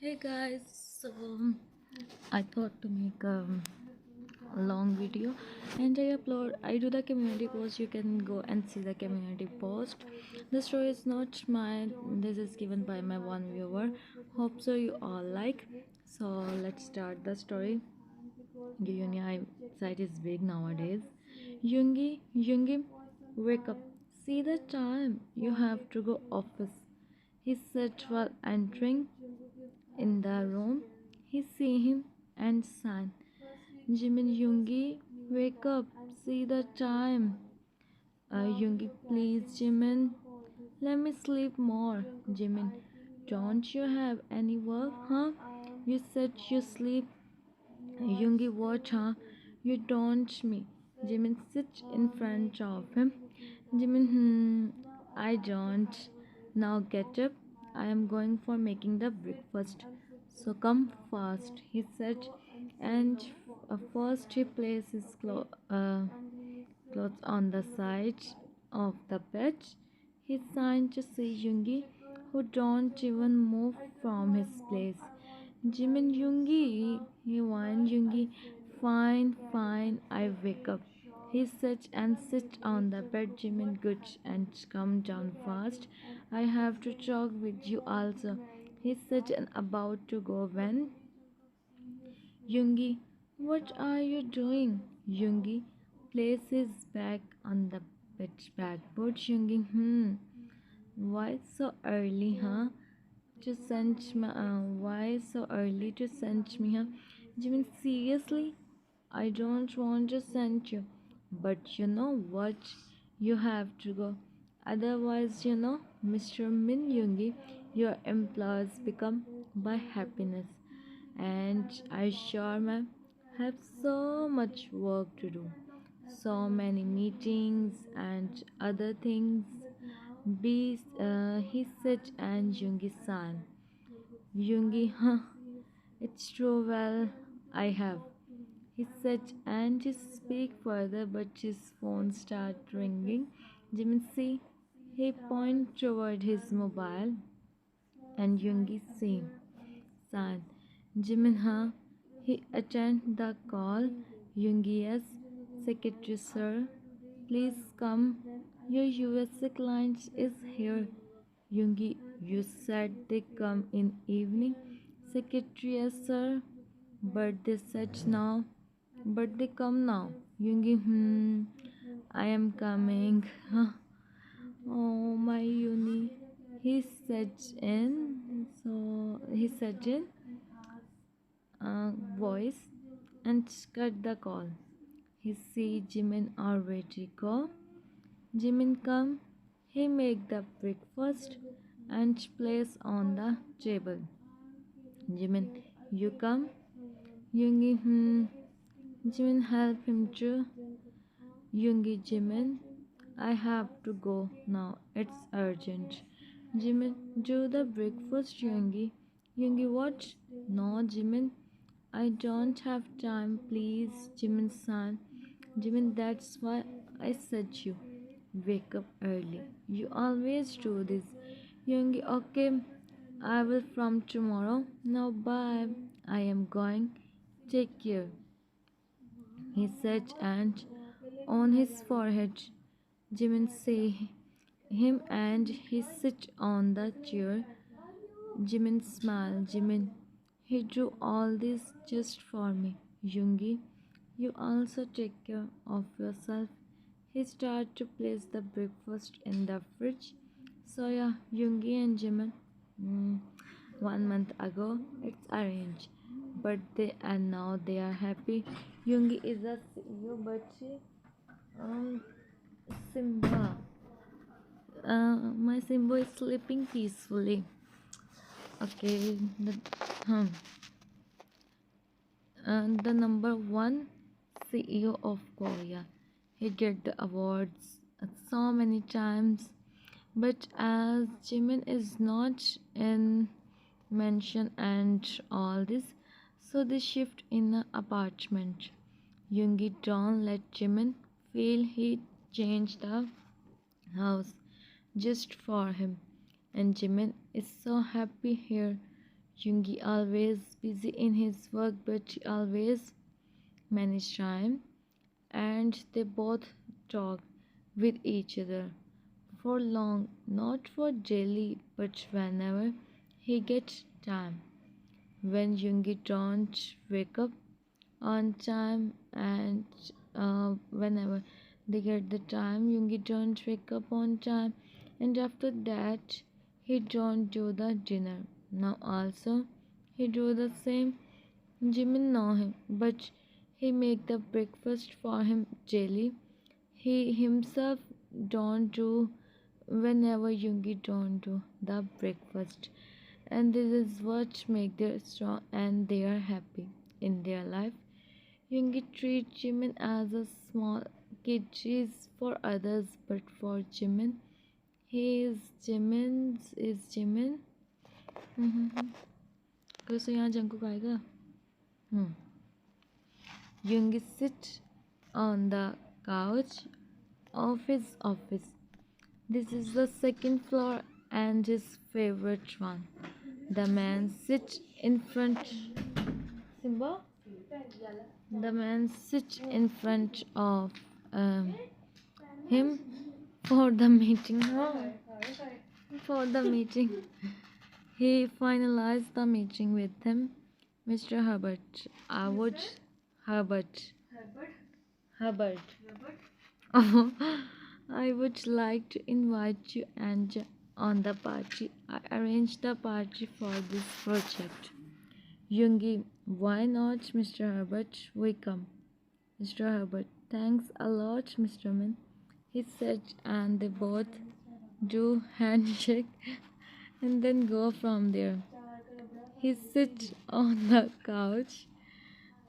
Hey guys, so I thought to make a long video and I do the community post. You can go and see the community post. The story is not mine, this is given by my one viewer. Hope so you all like. So let's start the story. Yoongi site is big nowadays. Yoongi, wake up. See the time. You have to go office. He said while entering in the room. He see him and sighed. Jimin, Yoongi, wake up. See the time. Yoongi, please, Jimin. Let me sleep more. Jimin, don't you have any work, huh? You said you sleep. Yoongi, what, huh? You don't me. Jimin sits in front of him. Jimin, I don't. Now get up. I am going for making the breakfast. So come fast, he said. And first he placed his clothes on the side of the bed. He signed to see Yoongi, who don't even move from his place. Jimin, Yoongi, he whined. Yoongi, fine, fine, I wake up. He sat and sit on the bed. Jimin, good, and come down fast. I have to talk with you also. He said and about to go when Yoongi, what are you doing? Yoongi places back on the backboard. Yoongi, why so early, huh? To send me, why so early to send me, huh? Jimin, seriously? I don't want to send you. But you know what? You have to go. Otherwise, Mr. Min Yoongi, your employees become by happiness. And I sure, ma'am, have so much work to do. So many meetings and other things. He said and Yoongi-san. Yoongi, huh? It's true, well, I have. He said and to speak further, but his phone started ringing. Jimin, see, he pointed toward his mobile and Yoongi same. San. Jimin, huh? He attended the call. Yoongi, yes. Secretary, sir. Please come. Your USA client is here. Yoongi, you said they come in evening. Secretary, yes, sir. But they said now. But they come now. Yoongi, I am coming. Oh, my uni. He said in voice and cut the call. He see Jimin already go. Jimin come. He make the breakfast and place on the table. Jimin, you come. Yoongi, Jimin help him too. Yoongi, Jimin, I have to go now. It's urgent. Jimin, do the breakfast, Yoongi. Yoongi, what? No, Jimin, I don't have time, please, Jimin-san. Jimin, that's why I said you wake up early. You always do this. Yoongi, okay, I will from tomorrow. Now, bye. I am going. Take care, he said, and on his forehead, Jimin say him and he sit on the chair. Jimin smiled. Jimin, he drew all this just for me. Yoongi, you also take care of yourself. He started to place the breakfast in the fridge. So yeah, Yoongi and Jimin, 1 month ago, it's arranged. But they are happy. Yoongi is a CEO, but um, Simba, my Simba is sleeping peacefully. Okay, the number one CEO of Korea. He get the awards so many times, but as Jimin is not in mansion and all this, so they shift in an apartment. Yoongi don't let Jimin feel he changed the house just for him, and Jimin is so happy here. Yoongi always busy in his work, but he always manage time, and they both talk with each other for long, not for daily, but whenever he gets time. When Yoongi don't wake up on time, and whenever they get the time, Yoongi don't wake up on time, and after that he don't do the dinner. Now also he do the same. Jimin know him, but he make the breakfast for him daily. He himself don't do whenever Yoongi don't do the breakfast, and this is what make them strong and they are happy in their life. Yoongi treats Jimin as a small kid. She is for others, but for Jimin, he is Jimin's is Jimin. कैसे यहाँ Jungkook आएगा? Yoongi sits on the couch of his office. This is the second floor and his favorite one. The man sits in front. Simba? The man sits in front of him for the meeting. For the meeting. He finalized the meeting with him. Mr. Herbert. Herbert. Herbert. Oh, I would like to invite you and on the party. I arranged the party for this project. Yoongi, why not, Mr. Herbert? We come. Mr. Herbert, thanks a lot, Mr. Min. He said, and they both do handshake and then go from there. He sits on the couch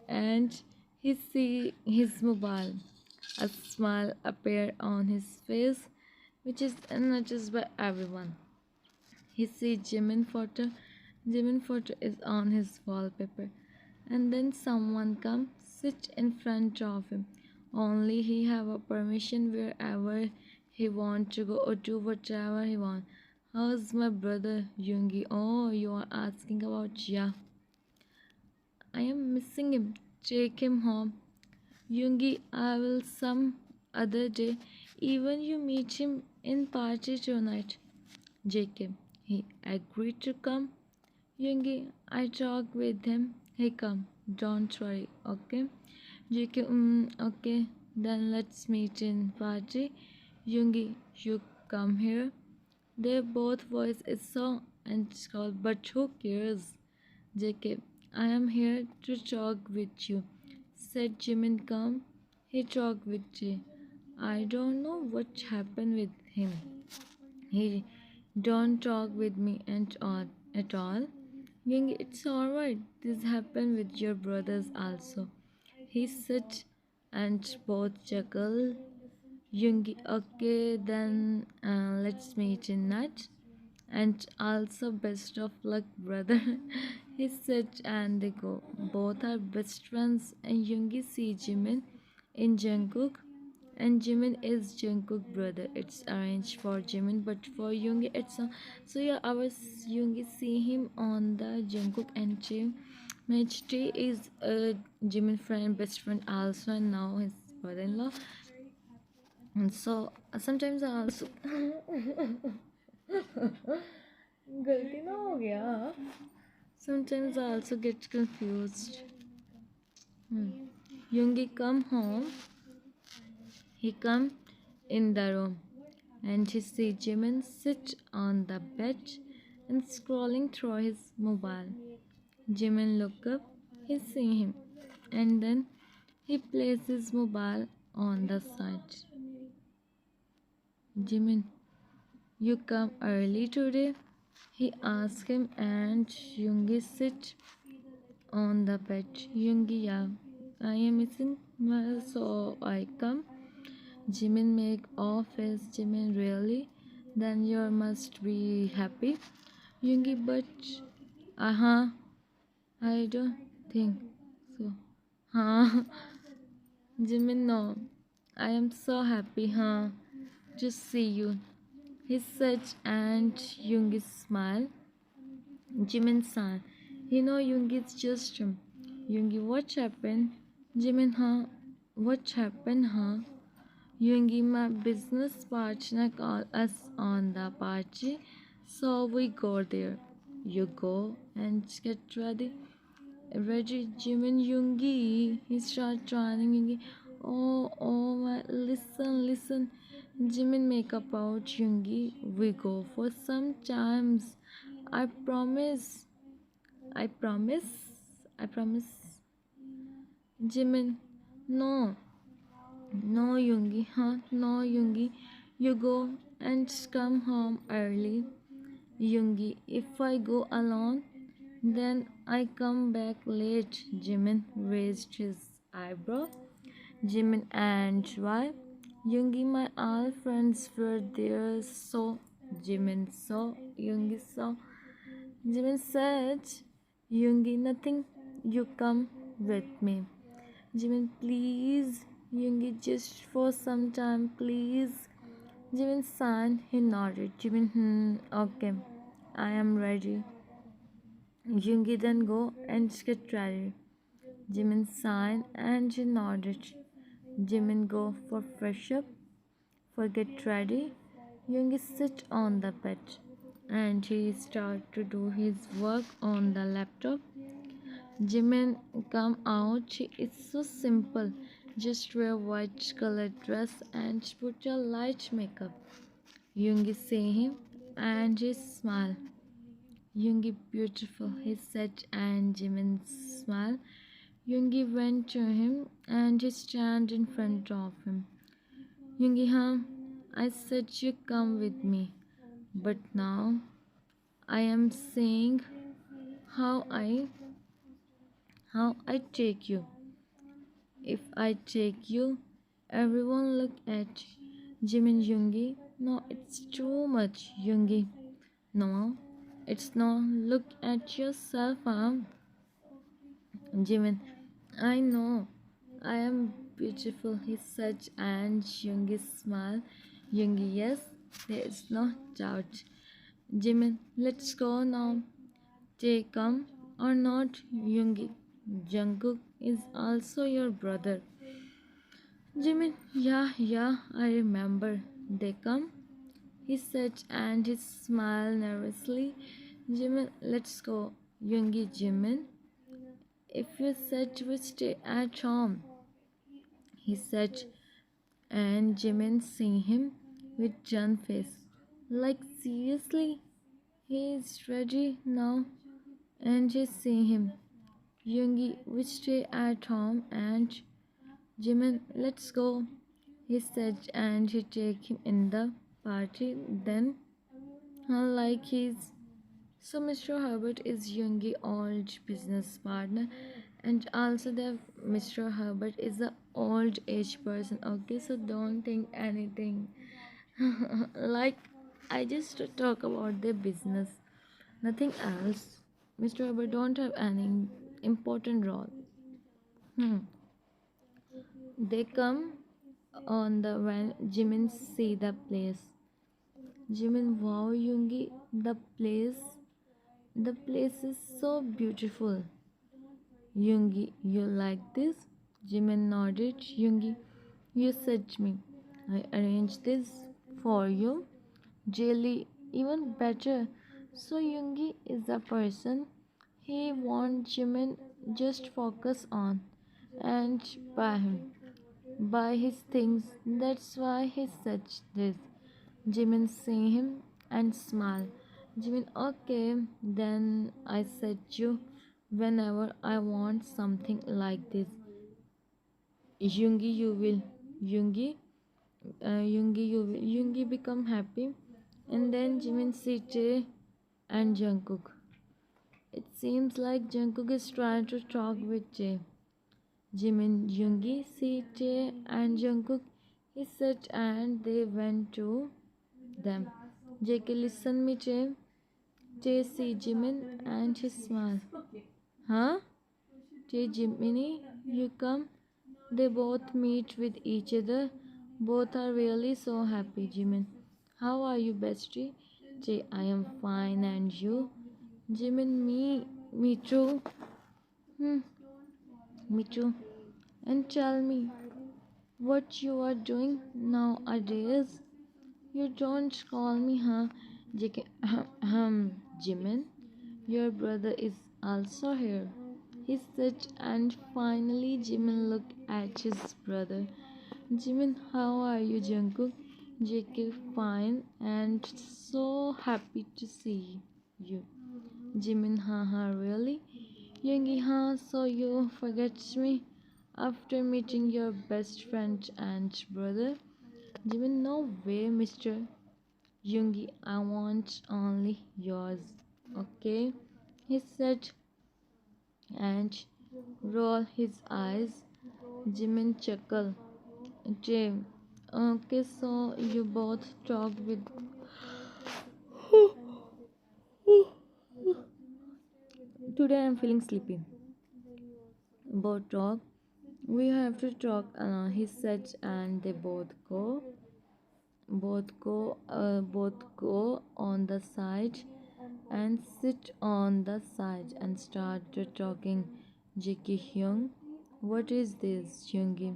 and he see his mobile. A smile appeared on his face, which is noticed by everyone. He sees Jimin photo. Jimin photo is on his wallpaper, and then someone come sit in front of him. Only he have a permission wherever he want to go or do whatever he want. How's my brother Yoongi? Oh, you are asking about yeah. I am missing him. Take him home. Yoongi, I will some other day. Even you meet him in party tonight. JK, he agreed to come. Yoongi, I talk with him. He come. Don't worry, okay? JK, okay. Then let's meet in party. Yoongi, you come here. Their both voice is so and called, but who cares? JK, I am here to talk with you. Said Jimin come. He talked with Jay. I don't know what happened with him. He don't talk with me and all at all. Young, it's alright. This happened with your brothers also. He said and both chuckle. Yoongi, okay, then let's meet in night. And also, best of luck, brother. He said, and they go. Both are best friends, and Yoongi see Jimin in Jungkook, and Jimin is Jungkook brother. It's arranged for Jimin, but for Yoongi, it's so yeah. Our Yoongi see him on the Jungkook and Jim. Match T is a Jimin friend, best friend also, and now his brother-in-law. And so sometimes I also गलती ना हो गया. Sometimes I also get confused. Yoongi come home. He come in the room and he see Jimin sit on the bed and scrolling through his mobile. Jimin look up. He see him and then he places his mobile on the side. Jimin, you come early today? He asked him, and Yoongi sit on the bed. Yoongi, yeah, I am missing, so I come. Jimin make off face. Jimin, really? Then you must be happy. Yoongi, but I don't think so. Jimin, no, I am so happy, to see you. He said, and Yoongi smiled. Jimin san, Yoongi's just Yoongi, what happened? Jimin, huh? What happened, huh? Yoongi, my business partner, called us on the party, so we go there. You go and get ready. Ready, Jimin, Yoongi. He start trying Yoongi. Oh, my, listen. Jimin make up out Yoongi. We go for some times. I promise. I promise. I promise. Jimin, no. No, Yoongi, huh? No, Yoongi. You go and come home early. Yoongi, if I go alone, then I come back late. Jimin raised his eyebrow. Jimin, and why? Yoongi, my all friends were there, so Jimin saw. Yoongi saw. Jimin said, Yoongi, nothing. You come with me. Jimin, please. Yoongi, just for some time, please. Jimin signed. He nodded. Jimin, okay. I am ready. Yoongi, then go and get ready. Jimin signed and he nodded. Jimin, go for fresh up, for get ready. Yoongi sit on the bed and he start to do his work on the laptop. Jimin come out. It's so simple. Just wear white colored dress and put your light makeup. Yoongi see him and he smile. Yoongi beautiful, he said, and Jimin smile. Yoongi went to him and he stand in front of him. Yoongi, huh? I said you come with me, but now I am saying how I take you. If I take you, everyone look at Jimin. Yoongi. No, it's too much, Yoongi. No, it's not. Look at yourself, Jimin. I know. I am beautiful, he said, and Yoongi smiled. Yoongi, yes, there is no doubt. Jimin, let's go now. They come or not, Yoongi. Jungkook is also your brother. Jimin, yeah, I remember. They come, he said, and he smiled nervously. Jimin, let's go. Yoongi, Jimin, if you said we stay at home, he said, and Jimin see him with John face. Like seriously, he is ready now, and he see him. Yoongi, we stay at home, and Jimin, let's go. He said, and he take him in the party. Then, like he's so Mr. Herbert is Yoongi old business partner, and also the Mr. Herbert is the old age person. Okay, so don't think anything. Like I just talk about their business, nothing else. Mr. Herbert don't have any important role. They come on the when Jimin see the place. Jimin, wow, Yoongi, the place is so beautiful. Yoongi, you like this? Jimin nodded. Yoongi, you said me. I arranged this for you. Jelly, even better. So Yoongi is the person he wants Jimin just focus on and buy him. Buy his things. That's why he said this. Jimin see him and smile. Jimin, okay, then I said you whenever I want something like this. Yoongi, you will. Yoongi, Yoongi become happy. And then Jimin see Jae and Jungkook. It seems like Jungkook is trying to talk with Jae. Jimin, Yoongi see Jae and Jungkook. He said and they went to them. JK, listen me, Jae. Jae see Jimin and he smiled. Huh? Jae, Jiminy, you come. They both meet with each other. Both are really so happy, Jimin. How are you, bestie? Jae, I am fine, and you? Jimin, me. Me too. Hmm, me too. And tell me what you are doing nowadays. You don't call me, huh? JK, Jimin, your brother is also here. He said, and finally Jimin looked at his brother. Jimin, how are you, Jungkook? JK, fine, and so happy to see you. Jimin, haha, really? Yoongi, huh? So you forget me after meeting your best friend and brother? Jimin, no way, Mr. Yoongi, I want only yours. Okay? He said and rolled his eyes. Jimin chuckled. Jim, okay, so you both talk with. Today I'm feeling sleepy. Both talk. We have to talk, he said, and they both go on the side and sit on the side and start talking. Jiki Hyung, what is this, Hyungi?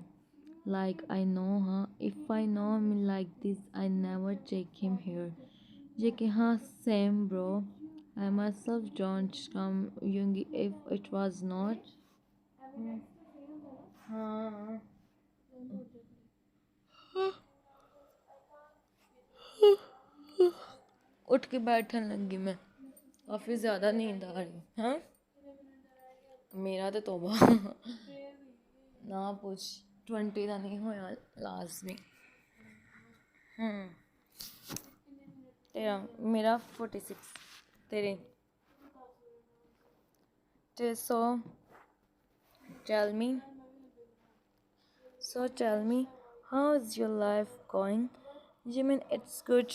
Like I know, huh? If I know him like this, I never take him here. Jiki, huh? Same, bro. I myself don't come, Hyungi, if it was not. हाँ उठ के बैठन लगी मैं काफ़ी ज़्यादा नींद आ रही हाँ मेरा तो तौबा ना पूछ 20 का नहीं होया लास्ट में तेरा मेरा 46 तेरे so tell me how is your life going? Jimin, it's good.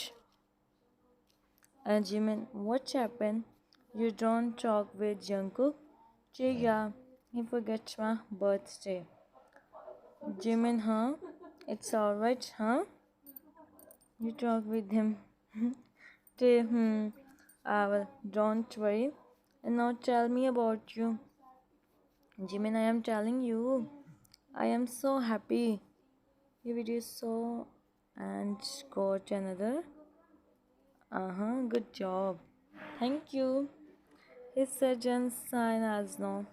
Jimin, what happened? You don't talk with Jungkook? Yeah, he forgets my birthday. Jimin, huh? It's alright, huh? You talk with him. Well, don't worry. And now tell me about you. Jimin, I am telling you. I am so happy. Your video so and got another. Good job. Thank you. He said and sign as no.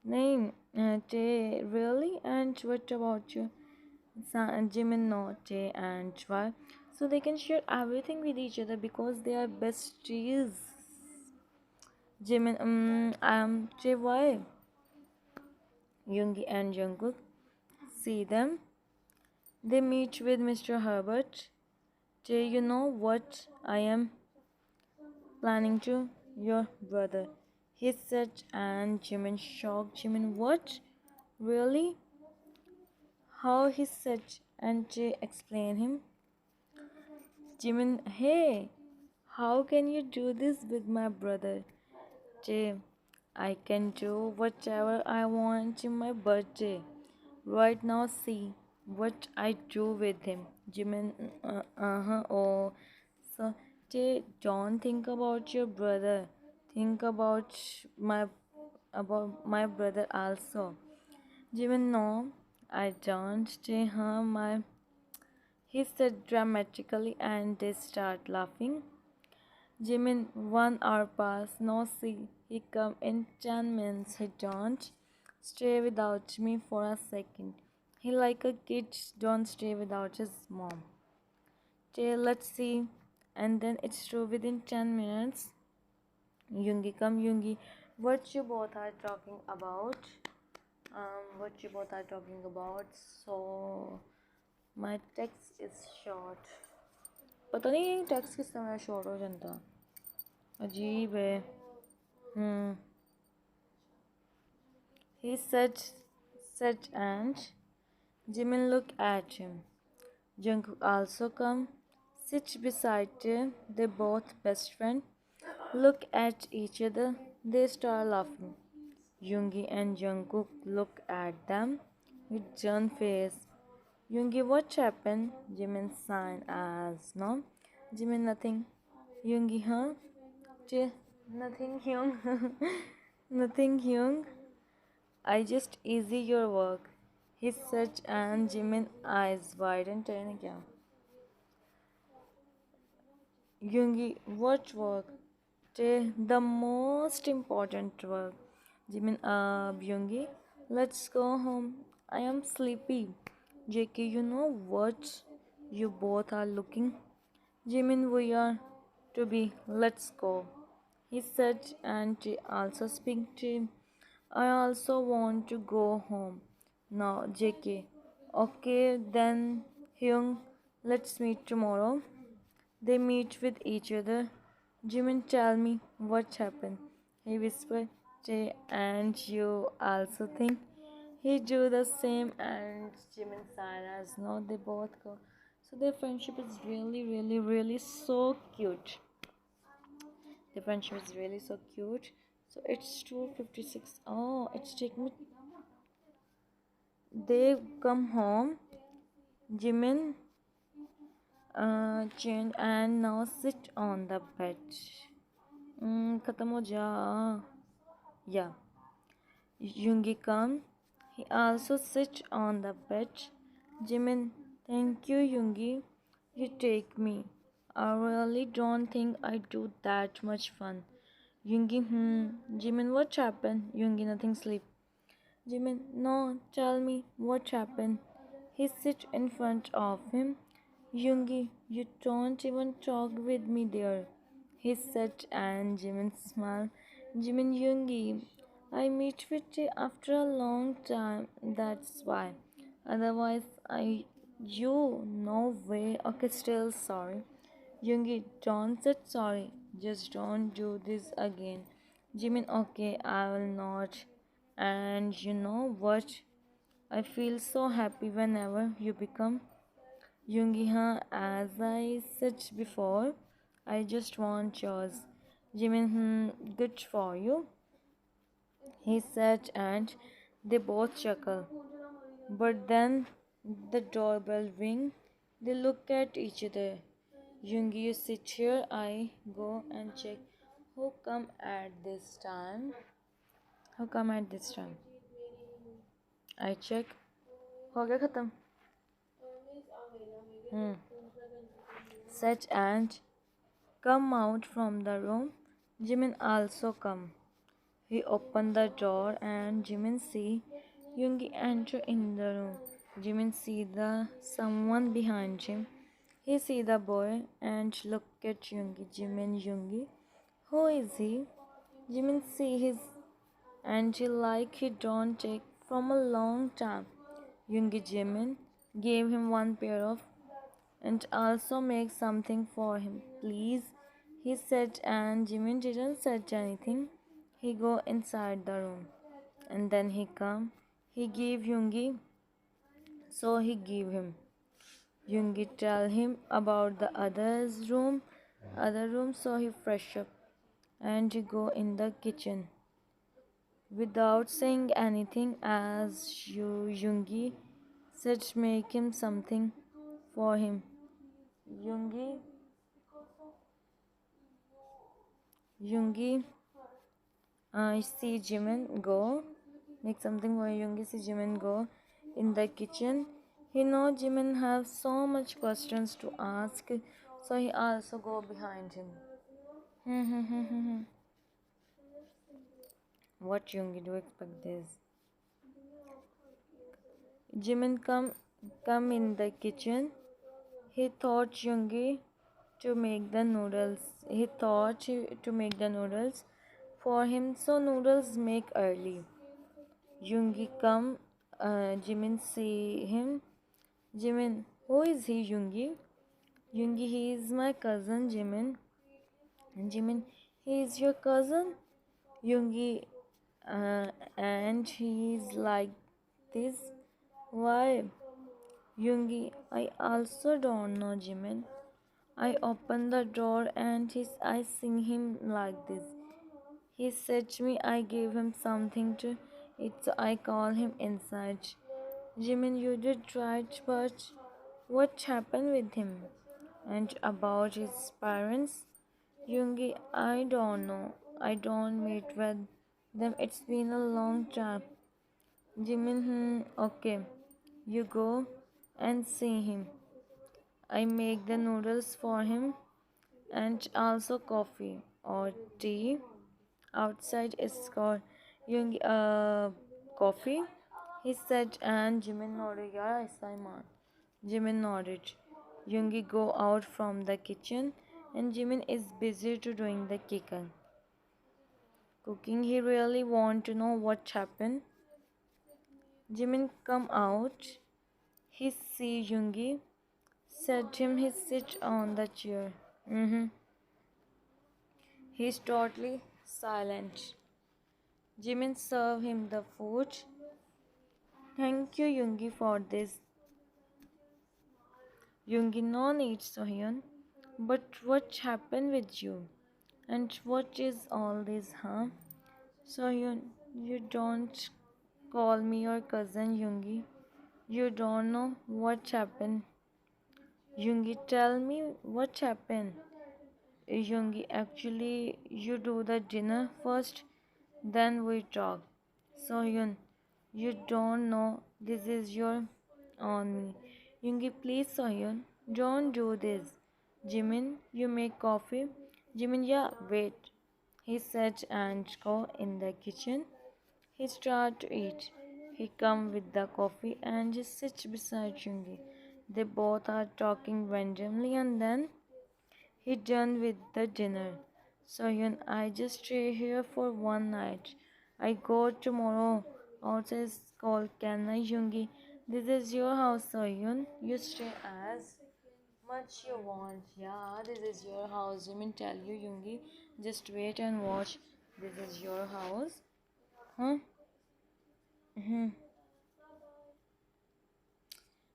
Name, really? And what about you? Jimin, no, and why? So they can share everything with each other because they are besties. Jimin, why? Yoongi and Jungkook. See them. They meet with Mr. Herbert. You know what I am planning to? Your brother. He said, and Jimin shocked. Jimin, what? Really? How he said, and Jay explained him. Jimin, hey, how can you do this with my brother? Jay, I can do whatever I want in my birthday. Right now, see what I do with him. Jimin, oh. So, Jay, don't think about your brother. Think my about my brother also. Jimin, no, I don't. Jay, he said dramatically, and they start laughing. Jimin, 1 hour pass, no see. He come in 10 minutes. He don't stay without me for a second. He like a kid don't stay without his mom. Okay, let's see. And then it's true within 10 minutes. Yoongi come Yoongi. What you both are talking about? So my text is short. पता नहीं text किस तरह short हो जाता अजीब है He said and Jimin looked at him. Jungkook also come, sit beside them. They both best friend. Look at each other. They start laughing. Yoongi and Jungkook look at them with stern face. Yoongi, what happened? Jimin sign as no. Jimin, nothing. Yoongi, huh? Nothing, Hyung. Nothing, Hyung. I just easy your work. He said, and Jimin eyes wide and turning down. Yoongi, what work? The most important work. Jimin, Yoongi, let's go home. I am sleepy. JK, you know what? You both are looking. Jimin, we are to be. Let's go. He said, and she also speak to him. I also want to go home. Now, JK. Okay, then, Hyung, let's meet tomorrow. They meet with each other. Jimin, tell me what happened. He whispered, Jay, and you also think he do the same, and Jimin sighed as no, they both go. So their friendship is really, really, really so cute. The friendship is really so cute. So it's 2:56. Oh, it's taking me. They come home. Jimin change and now sit on the bed. खत्म हो जा. Yeah. Yoongi come. He also sit on the bed. Jimin, thank you, Yoongi. You take me. I really don't think I do that much fun. Yoongi, Jimin, what happened? Yoongi, nothing sleep. Jimin, no, tell me what happened. He sit in front of him. Yoongi, you don't even talk with me there. He said, and Jimin smiled. Jimin, Yoongi, I meet with you after a long time, that's why. Otherwise, you no way. Okay, still sorry. Yoongi, don't say sorry. Just don't do this again. Jimin, okay, I will not. And you know what? I feel so happy whenever you become Yoongi, as I said before. I just want yours. Jimin, good for you, he said, and they both chuckle. But then the doorbell rings. They look at each other. Yoongi, you sit here. I go and check who come at this time. Who come at this time? I check. हो गया खत्म. Such and come out from the room. Jimin also come. He opened the door and Jimin see Yoongi enter in the room. Jimin see the someone behind him. He see the boy and look at Yoongi. Jimin, Yoongi. Who is he? Jimin see his and he like he don't take from a long time. Yoongi, Jimin gave him one pair of and also make something for him, please, he said, and Jimin didn't say anything. He go inside the room and then he come. He gave Yoongi, so he give him. Yoongi tell him about the other room, so he fresh up and he go in the kitchen. Without saying anything, as Yoongi said, make him something for him. Yoongi Yoongi, see Jimin go. Make something for Yoongi. See Jimin go in the kitchen. He know Jimin have so much questions to ask, so he also go behind him. What Yoongi do expect this? Jimin come in the kitchen. He thought Yoongi to make the noodles. He thought to make the noodles for him, so noodles make early. Yoongi come, Jimin see him. Jimin, who is he, Yoongi? Yoongi, he is my cousin, Jimin. And Jimin, he is your cousin? Yoongi, and he is like this. Why? Yoongi, I also don't know, Jimin. I open the door and I sing him like this. He said to me I gave him something to eat, so I call him inside. Jimin, you did right, but what happened with him? And about his parents? Yoongi, I don't know. I don't meet with them. It's been a long time. Jimin, okay. You go and see him. I make the noodles for him and also coffee or tea. Outside is called yoongi coffee. He said, and Jimin nodded. Yeah, Simon. Jimin nodded. Yoongi go out from the kitchen, and Jimin is busy to doing the cooking. He really want to know what happened. Jimin come out. He see Yoongi. Said him he sit on the chair. He's totally silent. Jimin serve him the food. Thank you, Yoongi, for this. Yoongi, no need, Sohyun. But what happened with you? And what is all this, huh? Sohyun, you don't call me your cousin, Yoongi. You don't know what happened. Yoongi, tell me what happened. Yoongi, actually, you do the dinner first, then we talk. Sohyun, you don't know this is your on me. Yoongi, please, Sohyun, don't do this. Jimin, you make coffee. Jimin, yeah, wait. He said and go in the kitchen. He start to eat. He come with the coffee and just sits beside Yoongi. They both are talking randomly and then he done with the dinner. Sohyun, I just stay here for one night. I go tomorrow. Outside is called Kanai Yoongi. This is your house, Sohyun. You stay as much you want. Yeah, this is your house. Jimin tell you, Yoongi. Just wait and watch. This is your house. Huh?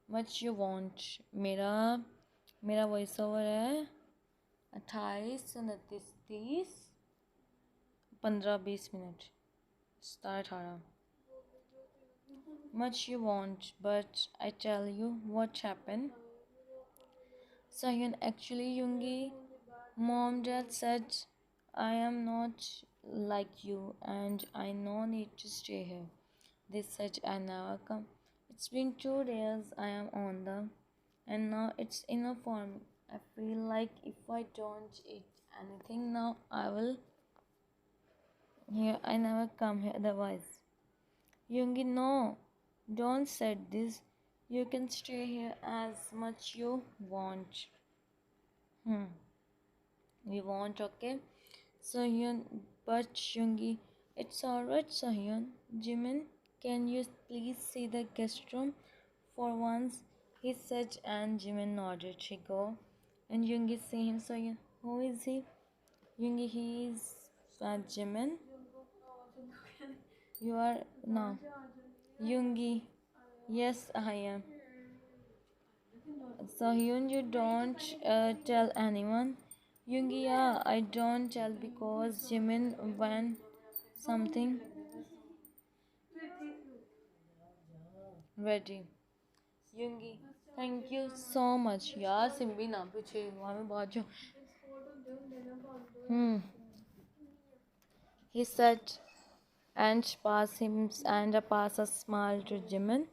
Much you want. मेरा मेरा voice over है 28 29 30 15 20 minute 17 18 much you want but I tell you what happened. Sahyun, actually Yoongi, mom dad said I am not like you and I no need to stay here. They said I never come. It's been 2 days I am on them and now it's enough for me. I feel like if I don't eat anything now I will here I never come here otherwise. Yoongi, no, don't say this. You can stay here as much you want. We want, okay? Sohyun, but Yoongi, it's alright, Sohyun. Jimin, can you please see the guest room for once? He said, and Jimin nodded. She go, and Yoongi see him. Sohyun, who is he? Yoongi, he is Jimin. You are no. Yoongi, yes, I am. So Hyun, you don't tell anyone. Yoongi, yeah, I don't tell because Jimin went something ready. Yoongi, thank you so much. यार सिम्बी ना पूछे हमें बहुत जो he said and pass a smile to Jimin.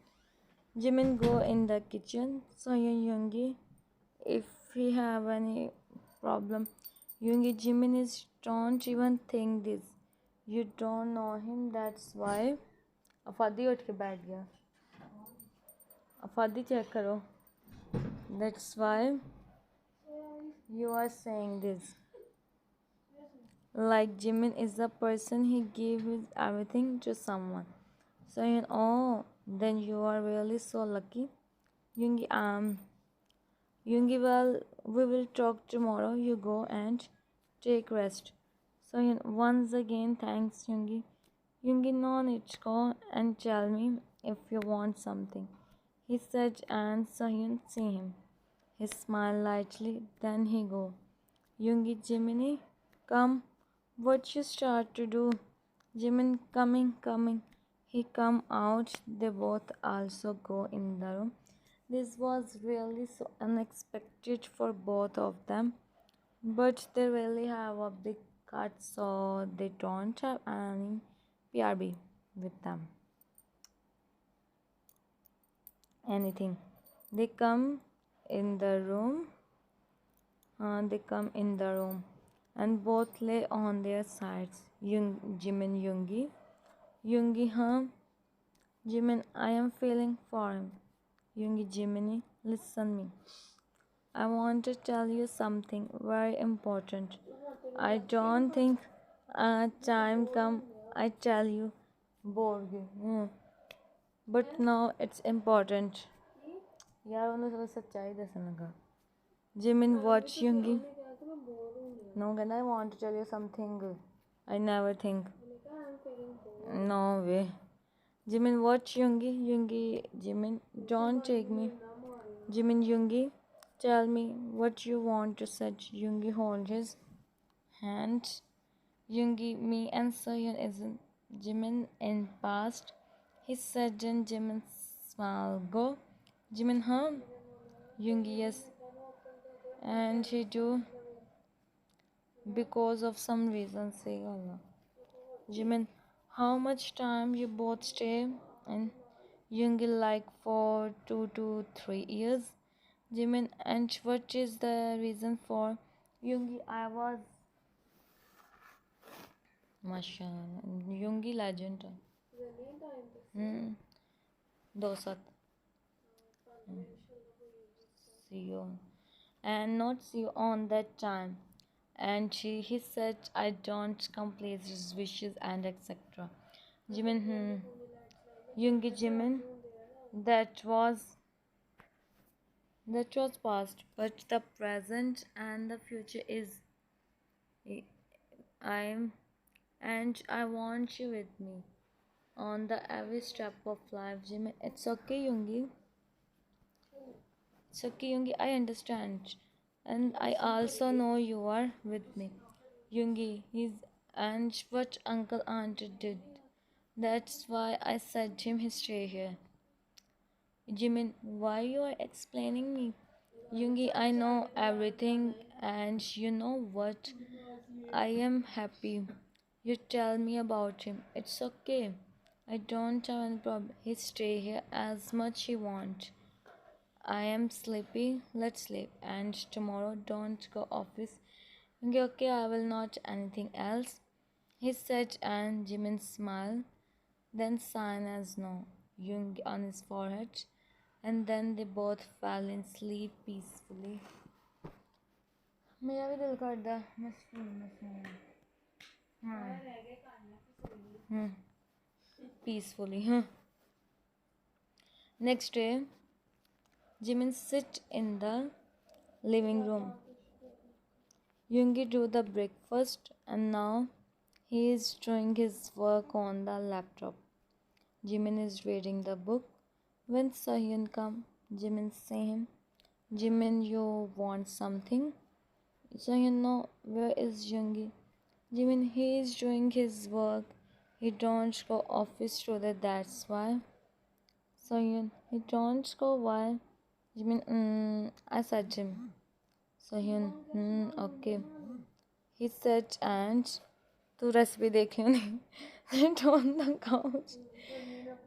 Jimin go in the kitchen. So Yoongi, if he have any problem, Yoongi, Jimin is don't even think this. You don't know him, that's why. अफादी उठ के बैठ गया अफादी check करो that's why you are saying this like Jimin is the person he gave his everything to someone so you know, oh then you are really so lucky. Yoongi, Yoongi, well, we will talk tomorrow. You go and take rest. So once again, thanks, Yoongi. Yoongi, no need to go and tell me if you want something. He said, and Sohyun see him. He smiled lightly, then he go. Yoongi, Jiminy, come. What you start to do? Jimin, coming. He come out. They both also go in the room. This was really so unexpected for both of them, but they really have a big cards, so they don't have any PRB with them. Anything. They come in the room. They come in the room, and both lay on their sides. Jimin, Yoongi. Yoongi, huh? Jimin, I am feeling for him. Yoongi, Jiminy, listen me. I want to tell you something very important. I don't think time come I tell you bore you. But now it's important. यार उन्हें सब सच्चाई दसन लगा. Jimin, watch Yoongi. No, I want to tell you something. I never think. No way. Jimin, watch Yoongi. Yoongi, Jimin, don't take me. Jimin, Yoongi, tell me what you want to say. Yoongi hold his hand. Yoongi, me and Sohyun isn't. Jimin in past. He said, and Jimin smile. Go. Jimin, huh? Yoongi, yes. And he do because of some reason. Say Allah. Jimin, how much time you both stay? And Yoongi, like for 2 to 3 years. Jimin, and what is the reason for Yoongi? I was mashallah Yoongi legend. Dosat. See you. And not see you on that time. And he said I don't complete his wishes and etc. Jimin, Yoongi, Jimin, that was past, but the present and the future is I'm and I want you with me on the every step of life, Jimin. It's okay, Yoongi. It's okay, Yoongi. I understand, and I also know you are with me, Yoongi. He's and what Uncle Aunt did. That's why I said him he stay here. Jimin, why you are explaining me? Yoongi, I know everything, and you know what? I am happy. You tell me about him. It's okay. I don't have any problem. He stay here as much he want. I am sleepy. Let's sleep. And tomorrow don't go office. Okay, okay, I will not anything else. He said and Jimin smiled. Then sign as no. Yoongi on his forehead. And then they both fell in sleep peacefully. मेरा भी दिल करदा peacefully. Next day, Jimin sit in the living room. Yoongi do the breakfast and now he is doing his work on the laptop. Jimin is reading the book. When Sohyun come, Jimin say him, Jimin, you want something? Sohyun, no, where is Yoongi? Jimin, he is doing his work. He don't go office today, that's why. Sohyun, he don't go why? Jimin, I said him. Sohyun, okay. He said and to recipe dekhi nahi. Sit on the couch.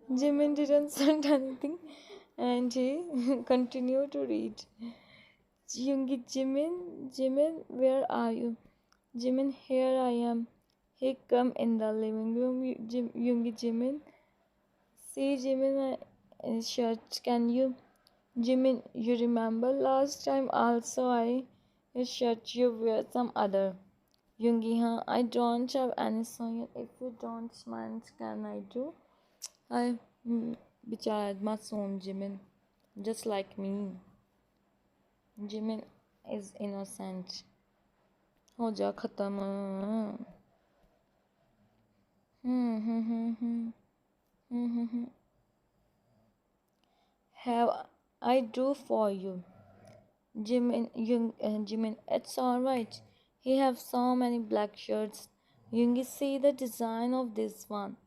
Jimin didn't say anything and he continued to read. Yoongi, Jimin, where are you? Jimin, here I am. He come in the living room. Yoongi, Jimin. See, Jimin, my shirt. Can you? Jimin, you remember last time also I shirt you wear some other. Yoongi, huh? I don't have any song. If you don't mind, can I do? I bichara masoom Jimin, just like me. Jimin is innocent. हो जा खत्म. Have I do for you? Jimin, it's alright. He have so many black shirts. Yoongi, see the design of this one.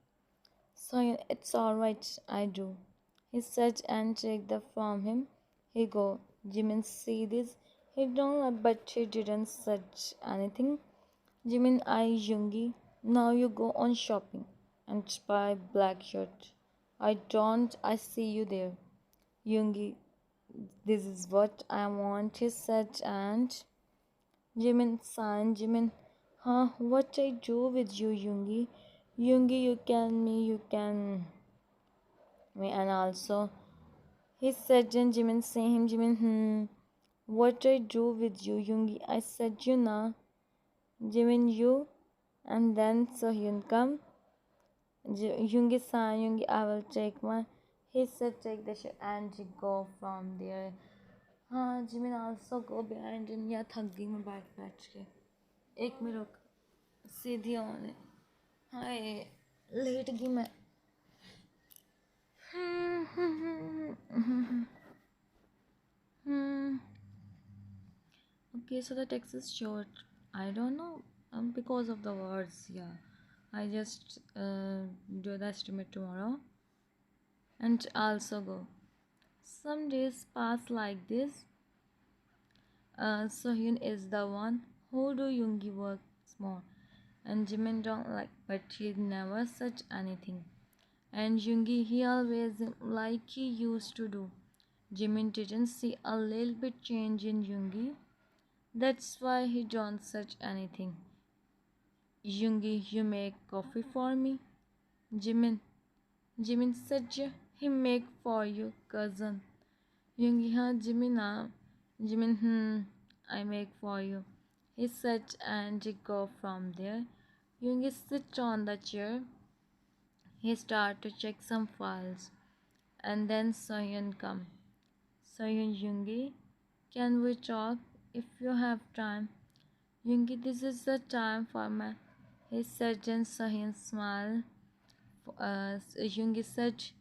So it's alright, I do. He said and take the from him. He go. Jimin see this. He don't but he didn't say anything. Jimin, I Yoongi. Now you go on shopping and buy black shirt. I don't. I see you there. Yoongi, this is what I want, he said, and Jimin signed. Jimin, huh? What I do with you, Yoongi? Yoongi, you can me, you can me, and also he said, and Jimin say him, Jimin, what I do with you, Yoongi? I said you na, Jimin you, and then Sohyun come. Yoongi san, Yoongi, I will take my. He said take the shit and go from there. हाँ Jimin also go behind in या थक गई मैं बैठ बैठ के एक में रुक सीधी होने हाय लेट गई मैं okay so the text is short I don't know because of the words yeah I just do the estimate tomorrow and also go some days pass like this Sohyun is the one who do Yoongi works more, and Jimin don't like, but he never said anything. And Yoongi he always like he used to do. Jimin didn't see a little bit change in Yoongi. That's why he don't such anything. Yoongi, you make coffee for me. Jimin, Jimin said he make for you cousin. Yoongi, हाँ Jimin Jimin, I make for you. He said and he go from there. Yoongi sit on the chair. He start to check some files. And then Sohyun come. Sohyun Yoongi, can we talk if you have time? Yoongi, this is the time for my. He said and Sohyun smile. Yoongi said,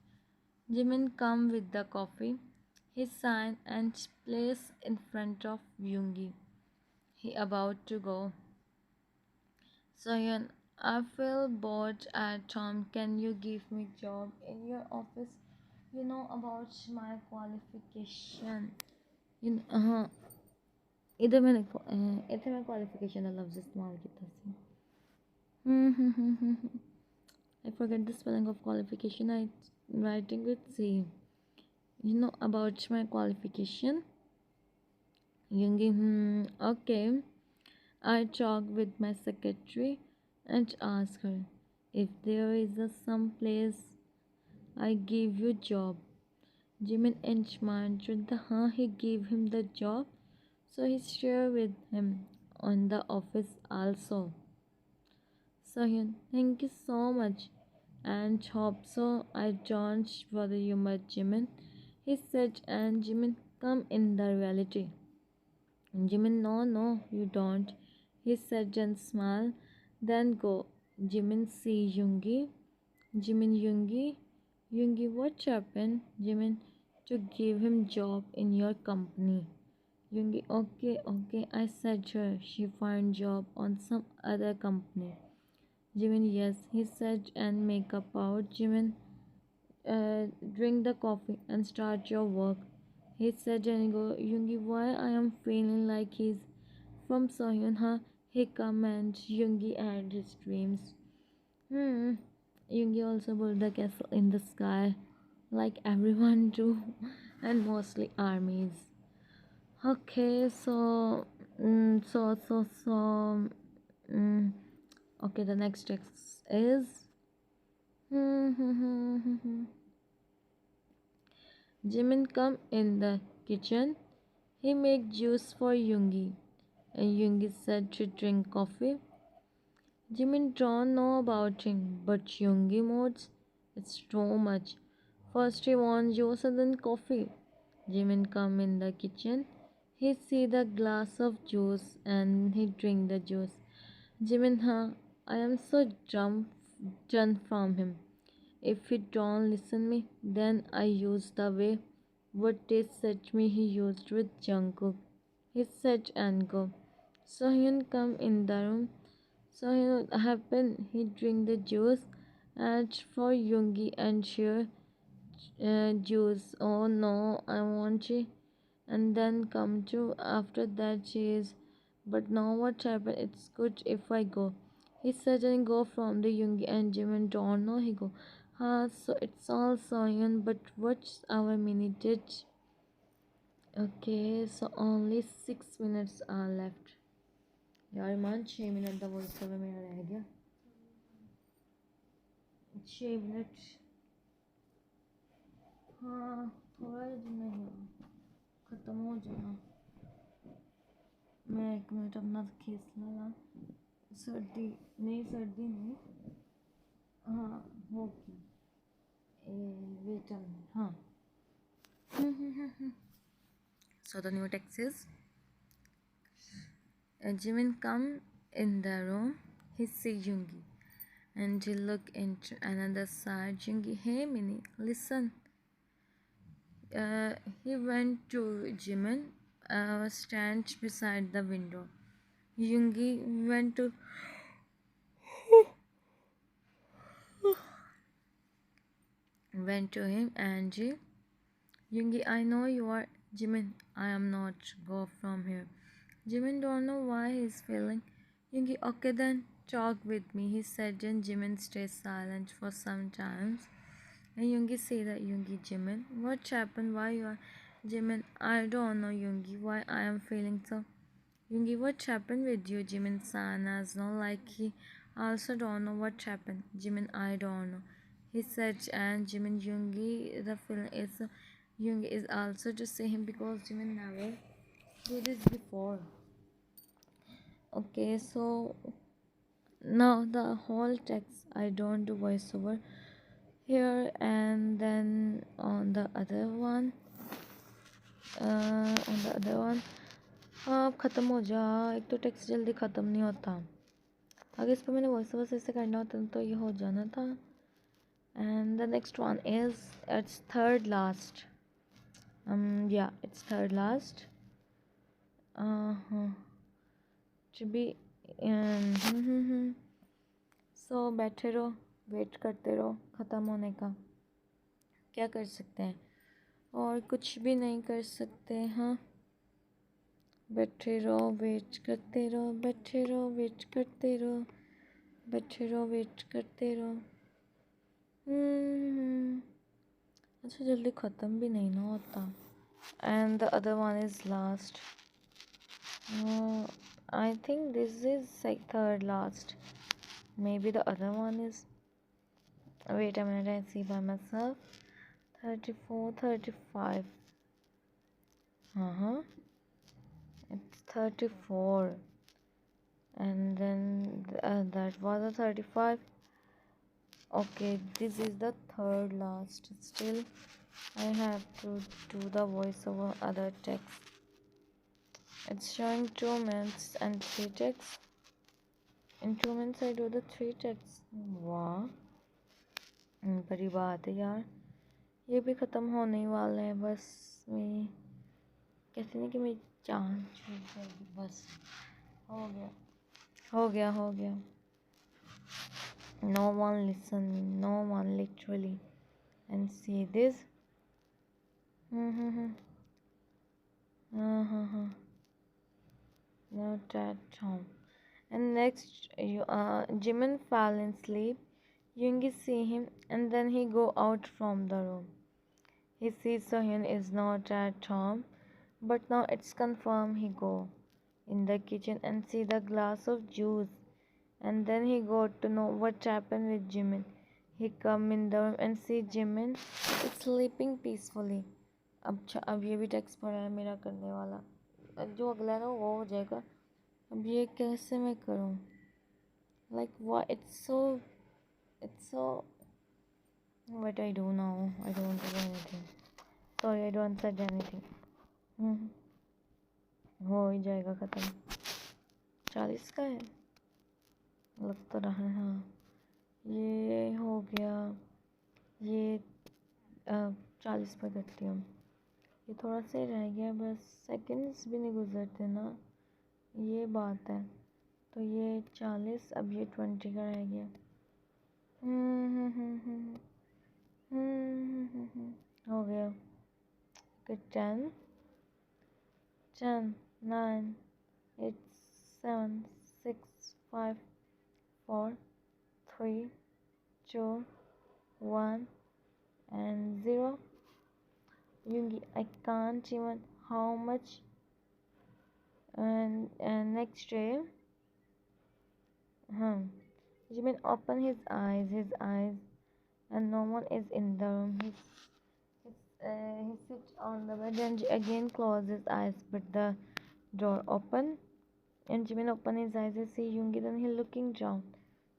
Jimin come with the coffee. He signed and placed in front of Yoongi. He about to go. Sohyun, I feel bored at home. Can you give me job in your office? You know about my qualification. You know, इधर मैं qualification का लफ्ज़ इस्तेमाल किया था I forget the spelling of qualification. I writing with C. You know about my qualification. Yoongi, okay. I talk with my secretary and ask her if there is some place I give you job. Jimin enchanted the he gave him the job, so he share with him on the office also. Sohyun, thank you so much, and hope so. I don't bother you much, Jimin. He said, and Jimin come in the reality. Jimin, no, no, you don't. He said and smiled. Then go. Jimin see Yoongi. Jimin Yoongi. Yoongi, what happened? Jimin, to give him job in your company. Yoongi, okay, okay. I said her. She find job on some other company. Jimin, yes. He said and make up out. Jimin, drink the coffee and start your work. He said and go, Yoongi, why I am feeling like he's from Sohyun, huh? He commented Yoongi and his dreams. Yoongi also built the castle in the sky, like everyone do, and mostly armies. Okay, so, mm, okay, the next text is. Jimin come in the kitchen. He make juice for Yoongi, and Yoongi said to drink coffee. Jimin don't know about him, but Yoongi modes it's too much. First he wants juice and then coffee. Jimin come in the kitchen. He see the glass of juice and he drink the juice. Jimin, I am so done from him. If he don't listen me, then I use the way what they said me he used with Jungkook. He said and go. So he come in the room. So he happen he drink the juice and for Yoongi and share juice. Oh no, I want it. And then come to after that she is But now what happened? It's good if I go. He suddenly go from the yoongi and Jimin don't know he go. So it's all Soyeon, but what's our minute? Okay, so only 6 minutes are left. यार मान 6 minute का voice over मेरा रह गया 6 minute हाँ थोड़ा जितना ही ख़त्म हो जाना मैं 1 मिनट अपना खींच लगा सर्दी नहीं हाँ होगी वेट हाँ so the new text is Jimin come in the room he see Yoongi and he look into another side Yoongi hey Mini listen he went to Jimin stand beside the window Yoongi went to him and Yoongi, I know you are Jimin. I am not. Go from here. Jimin don't know why he's feeling. Yoongi, okay then, talk with me. He said and Jimin stays silent for some time. And Yoongi say that Yoongi, Jimin, what happened? Why you are Jimin? I don't know Yoongi, why I am feeling so. Yoongi, what happened with you? Jimin san as no like he also don't know what happened. Jimin, I don't know. He said and Jimin Yoongi the film is Yoongi is also to see him because Jimin never did this before. Okay, so now the whole text I don't do voiceover here and then on the other one अब ख़त्म हो जा एक तो text जल्दी ख़त्म नहीं होता अगर इस पर मैंने वॉइस ओवर से करना होता तो ये हो जाना था and the next one is it's third last yeah it's third last to be so बैठे रहो वेट करते रहो ख़त्म होने का क्या कर सकते हैं और कुछ भी नहीं कर सकते हाँ बैठे रहो वेट करते रहो बैठे रहो वेट करते रहो बैठे रहो वेट करते रहो अच्छा जल्दी ख़त्म भी नहीं ना होता and the other one is last I think this is like third last maybe the other one is wait a minute I see by myself 34 35 it's 34 and then that was a 35 okay this is the third last still I have to do the voiceover other text it's showing 2 minutes and 3 texts in 2 minutes I do the 3 texts वाह बड़ी बात है यार ये भी ख़त्म होने ही वाला है बस मेरी कहते नहीं कि मेरी जान छूट जाएगी बस हो गया no one listen no one literally and see this not at home and next Jimin fell in sleep Yoongi see him and then he go out from the room he sees Sohyun is not at home but now it's confirmed he go in the kitchen and see the glass of juice and then he got to know what happened with Jimin he come in the room and see Jimin is sleeping peacefully अब ये भी text पड़ा है मेरा करने वाला जो अगला है ना वो हो जाएगा अब ये कैसे मैं करूँ like what it's so what I do now I don't do anything sorry I don't said anything हो ही जाएगा ख़त्म 40 का है लग तो रहा है हाँ ये हो गया ये 40 पर करती हूँ ये थोड़ा सा रह गया बस सेकंड्स भी नहीं गुजरते ना ये बात है तो ये 40 अब ये 20 का रह गया हो गया 10 9 8 7, 6, 5, 4, 3, 2, 1, and 0. Yoongi, I can't even how much. And next day, Jimin opened his eyes, and no one is in the room. He sits on the bed and again closed his eyes, but the door opened, and Jimin opened his eyes and see Yoongi. Then he looking down.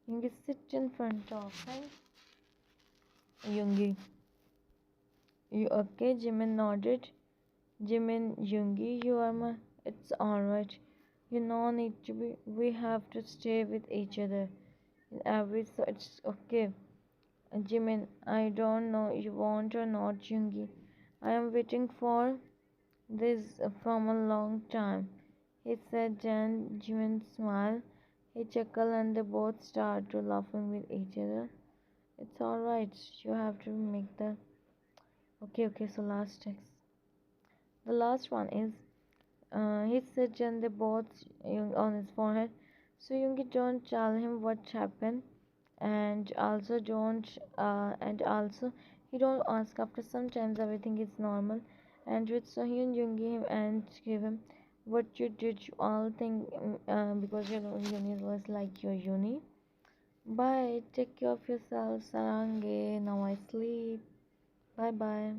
Yoongi sits in front of him. Yoongi, you okay? Jimin nodded. Jimin, Yoongi, you are my. It's alright. You no need to be. We have to stay with each other in every. So it's okay. Jimin, I don't know you want or not, Yoongi. I am waiting for this from a long time. He said. Then Jimin smiled. He chuckled and they both started laughing with each other. It's alright. You have to make the. Okay, so last text. The last one is he said and they both on his forehead. So Yoongi don't tell him what happened, and also he don't ask. After sometimes everything is normal, and with Sohyun Yoongi him and give him what you did. You all think because you know uni was like your uni. Bye. Take care of yourself, Sarange. Now I sleep. Bye bye.